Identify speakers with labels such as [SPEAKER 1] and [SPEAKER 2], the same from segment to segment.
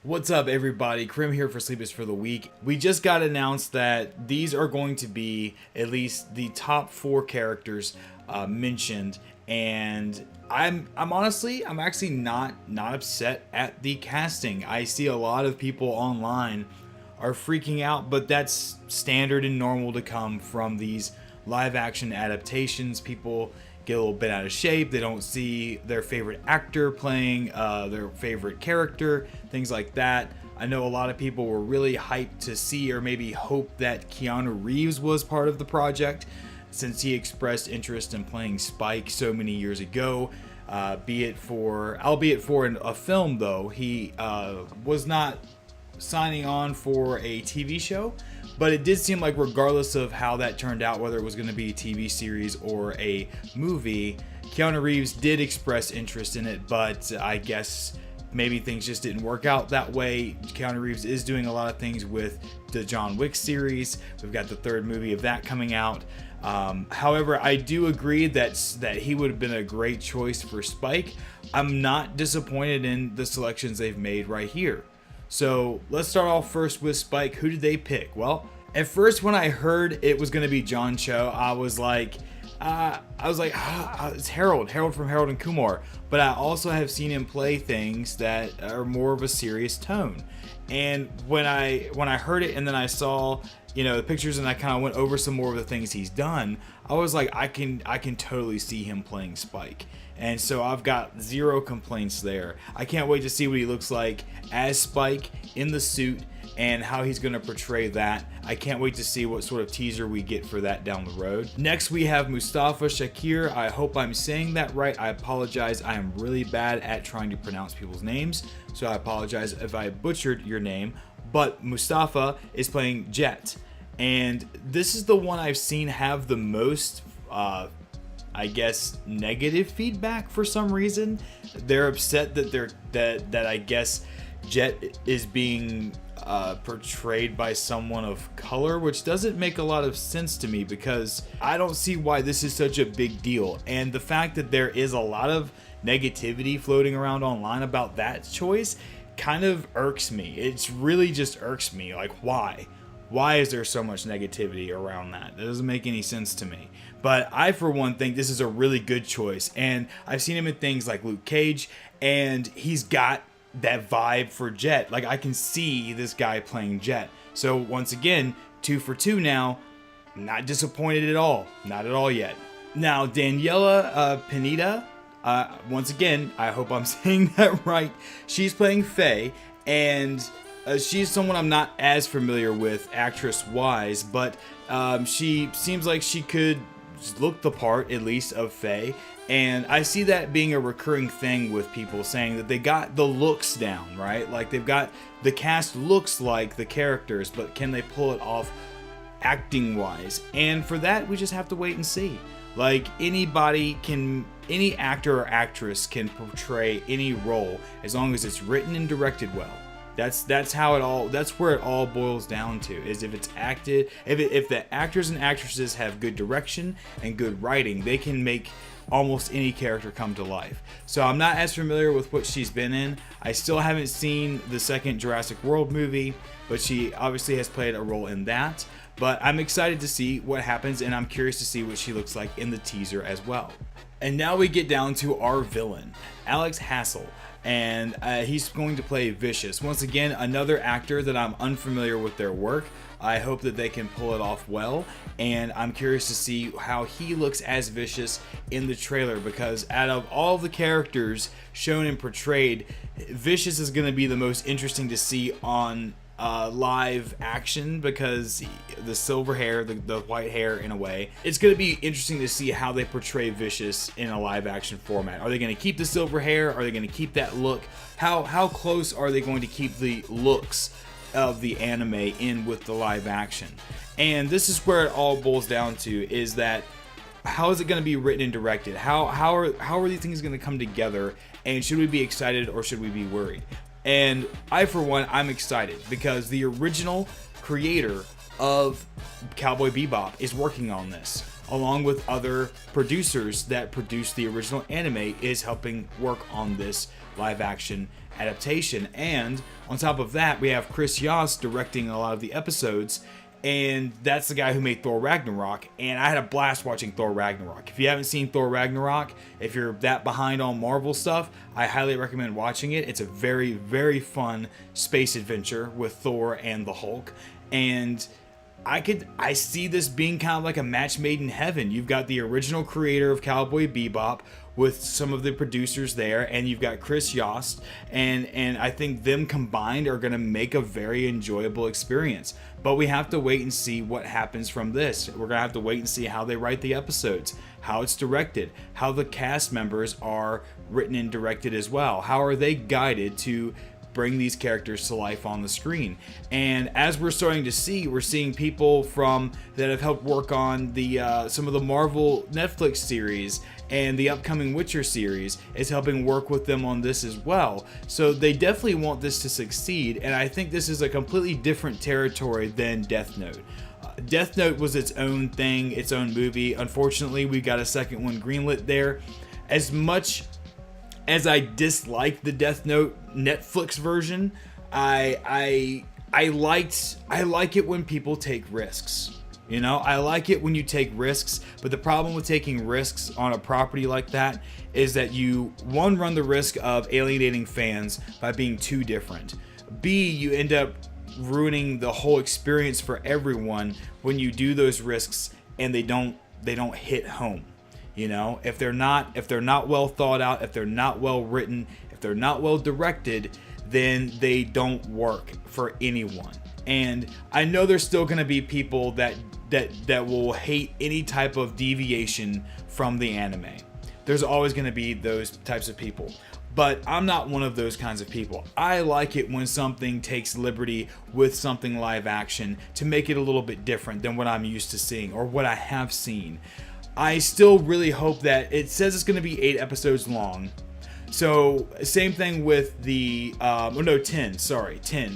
[SPEAKER 1] What's up, everybody? Krim here for Sleepers for the Week. We just got announced that these are going to be at least the top 4 characters mentioned, and I'm actually not upset at the casting. I see a lot of people online are freaking out, but that's standard and normal to come from these live action adaptations. People get a little bit out of shape. They don't see their favorite actor playing their favorite character, things like that. I know a lot of people were really hyped to see or maybe hope that Keanu Reeves was part of the project, since he expressed interest in playing Spike so many years ago. Albeit for a film, though, he was not signing on for a TV show. But it did seem like, regardless of how that turned out, whether it was going to be a TV series or a movie, Keanu Reeves did express interest in it, but I guess maybe things just didn't work out that way. Keanu Reeves is doing a lot of things with the John Wick series. We've got the 3rd movie of that coming out. However, I do agree that he would have been a great choice for Spike. I'm not disappointed in the selections they've made right here. So let's start off first with Spike. Who did they pick? Well, at first when I heard it was going to be John Cho, I was like, it's Harold from Harold and Kumar. But I also have seen him play things that are more of a serious tone. And when I heard it and then I saw, the pictures, and I kind of went over some more of the things he's done, I was like, I can totally see him playing Spike. And so I've got zero complaints there. I can't wait to see what he looks like as Spike in the suit and how he's going to portray that. I can't wait to see what sort of teaser we get for that down the road. Next, we have Mustafa Shakir. I hope I'm saying that right. I apologize. I am really bad at trying to pronounce people's names, so I apologize if I butchered your name. But Mustafa is playing Jet, and this is the one I've seen have the most negative feedback for some reason. They're upset that I guess Jet is being portrayed by someone of color, which doesn't make a lot of sense to me, because I don't see why this is such a big deal. And the fact that there is a lot of negativity floating around online about that choice kind of irks me. It's really just irks me. Like, why? Why is there so much negativity around that? That doesn't make any sense to me. But I, for one, think this is a really good choice. And I've seen him in things like Luke Cage, and he's got that vibe for Jet. Like, I can see this guy playing Jet. So once again, 2 for 2 now. Not disappointed at all. Not at all yet. Now, Daniela Pineda, once again, I hope I'm saying that right. She's playing Faye, and she's someone I'm not as familiar with actress-wise, but she seems like she could look the part, at least, of Faye. And I see that being a recurring thing with people saying that they got the looks down, right? Like, they've got the cast looks like the characters, but can they pull it off acting-wise? And for that, we just have to wait and see. Like, any actor or actress can portray any role as long as it's written and directed well. That's where it all boils down to, is if it's acted, if the actors and actresses have good direction and good writing, they can make almost any character come to life. So I'm not as familiar with what she's been in. I still haven't seen the second Jurassic World movie, but she obviously has played a role in that. But I'm excited to see what happens, and I'm curious to see what she looks like in the teaser as well. And now we get down to our villain, Alex Hassel. And he's going to play Vicious. Once again, another actor that I'm unfamiliar with their work. I hope that they can pull it off well, and I'm curious to see how he looks as Vicious in the trailer, because out of all the characters shown and portrayed, Vicious is going to be the most interesting to see on live action, because the silver hair, the white hair in a way. It's going to be interesting to see how they portray Vicious in a live action format. Are they going to keep the silver hair? Are they going to keep that look? How close are they going to keep the looks of the anime in with the live action? And this is where it all boils down to, is that how is it going to be written and directed? How are these things going to come together? And should we be excited or should we be worried? And I, for one, I'm excited, because the original creator of Cowboy Bebop is working on this, along with other producers that produced the original anime, is helping work on this live action adaptation. And on top of that, we have Chris Yost directing a lot of the episodes, and that's the guy who made Thor Ragnarok, and I had a blast watching Thor Ragnarok. If you haven't seen Thor Ragnarok, if you're that behind on Marvel stuff, I highly recommend watching it. It's a very, very fun space adventure with Thor and the Hulk, and I see this being kind of like a match made in heaven. You've got the original creator of Cowboy Bebop with some of the producers there, and you've got Chris Yost, and I think them combined are going to make a very enjoyable experience. But we have to wait and see what happens from this. We're going to have to wait and see how they write the episodes, how it's directed, how the cast members are written and directed as well. How are they guided to bring these characters to life on the screen? And as we're starting to see, we're seeing people that have helped work on the some of the Marvel Netflix series, and the upcoming Witcher series is helping work with them on this as well. So they definitely want this to succeed, and I think this is a completely different territory than Death Note. Death Note was its own thing, its own movie. Unfortunately, we got a second one greenlit there. As much as I dislike the Death Note Netflix version, I like it when people take risks. You know, I like it when you take risks, but the problem with taking risks on a property like that is that you, one, run the risk of alienating fans by being too different. B, you end up ruining the whole experience for everyone when you do those risks and they don't hit home. You know, if they're not well thought out, if they're not well written, if they're not well directed, then they don't work for anyone. And I know there's still going to be people that will hate any type of deviation from the anime. There's always going to be those types of people. But I'm not one of those kinds of people. I like it when something takes liberty with something live action to make it a little bit different than what I'm used to seeing or what I have seen. I still really hope that it says it's going to be 8 episodes long. So same thing with the 10.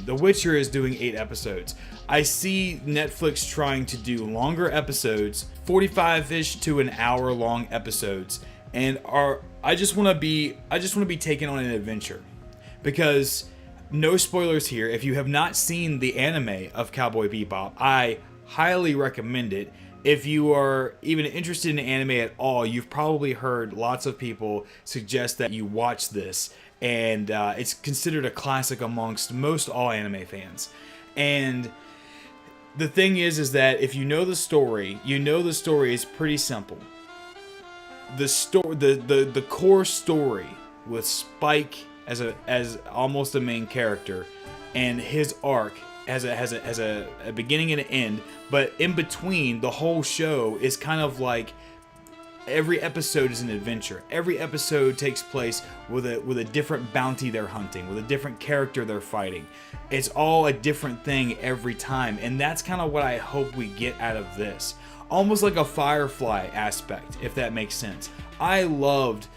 [SPEAKER 1] The Witcher is doing 8 episodes. I see Netflix trying to do longer episodes, 45-ish to an hour long episodes, and I just want to be taken on an adventure. Because no spoilers here, if you have not seen the anime of Cowboy Bebop, I highly recommend it. If you are even interested in anime at all, you've probably heard lots of people suggest that you watch this, and it's considered a classic amongst most all anime fans. And the thing is that if you know the story is pretty simple. The core story with Spike as almost a main character, and his arc has a beginning and an end, but in between, the whole show is kind of like every episode is an adventure. Every episode takes place with a different bounty they're hunting, with a different character they're fighting. It's all a different thing every time, and that's kind of what I hope we get out of this. Almost like a Firefly aspect, if that makes sense. I loved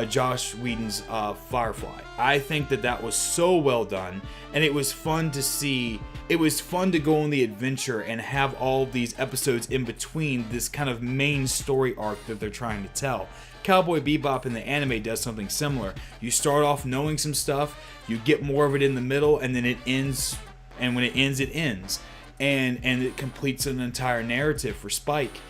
[SPEAKER 1] Joss Whedon's Firefly. I think that was so well done, and it was fun to see. It was fun to go on the adventure and have all these episodes in between this kind of main story arc that they're trying to tell. Cowboy Bebop in the anime does something similar. You start off knowing some stuff, you get more of it in the middle, and then it ends, and when it ends, it ends. And it completes an entire narrative for Spike.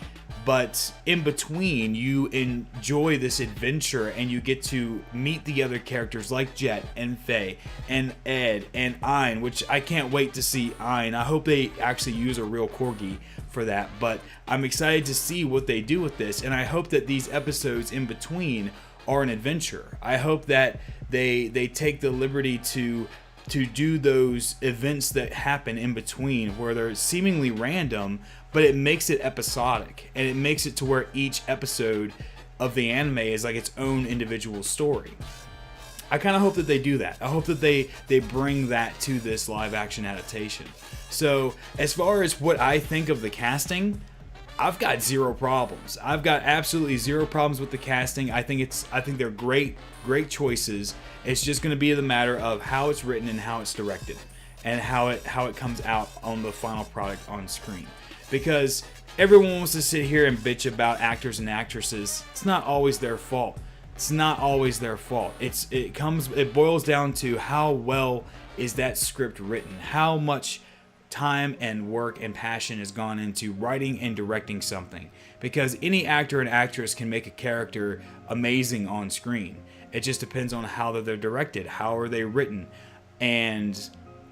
[SPEAKER 1] But in between, you enjoy this adventure and you get to meet the other characters like Jet and Faye and Ed and Ein, which I can't wait to see Ein. I hope they actually use a real corgi for that, but I'm excited to see what they do with this, and I hope that these episodes in between are an adventure. I hope that they take the liberty to do those events that happen in between where they're seemingly random, but it makes it episodic, and it makes it to where each episode of the anime is like its own individual story. I kind of hope that they do that. I hope that they bring that to this live action adaptation. So as far as what I think of the casting, I've got zero problems. I've got absolutely zero problems with the casting. I think they're great choices. It's just going to be the matter of how it's written and how it's directed, and how it comes out on the final product on screen. Because everyone wants to sit here and bitch about actors and actresses. It's not always their fault. it's not always their fault. It boils down to how well is that script written, how much time and work and passion has gone into writing and directing something. Because any actor and actress can make a character amazing on screen. It just depends on how they're directed, how are they written. And,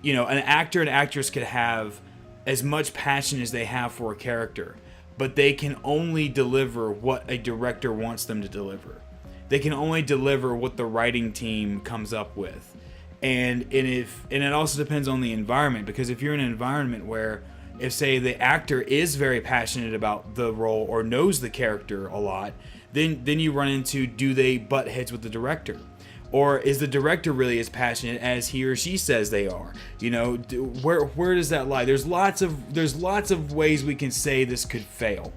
[SPEAKER 1] you know, an actor and actress could have as much passion as they have for a character, but they can only deliver what a director wants them to deliver. They can only deliver what the writing team comes up with. And it also depends on the environment, because if you're in an environment where, if say the actor is very passionate about the role or knows the character a lot, then you run into, do they butt heads with the director? Or is the director really as passionate as he or she says they are? You know, where does that lie? There's lots of ways we can say this could fail,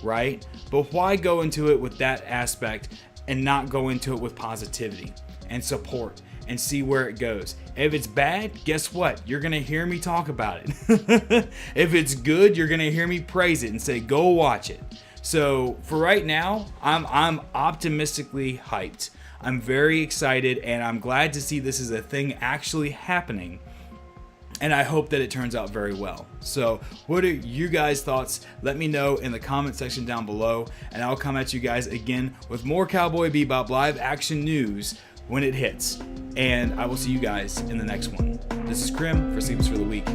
[SPEAKER 1] right? But why go into it with that aspect and not go into it with positivity and support and see where it goes? If it's bad, guess what? You're gonna hear me talk about it. If it's good, you're gonna hear me praise it and say, go watch it. So for right now, I'm optimistically hyped. I'm very excited, and I'm glad to see this is a thing actually happening. And I hope that it turns out very well. So what are you guys' thoughts? Let me know in the comment section down below, and I'll come at you guys again with more Cowboy Bebop live action news when it hits. And I will see you guys in the next one. This is Krim for Sleeps for the Week.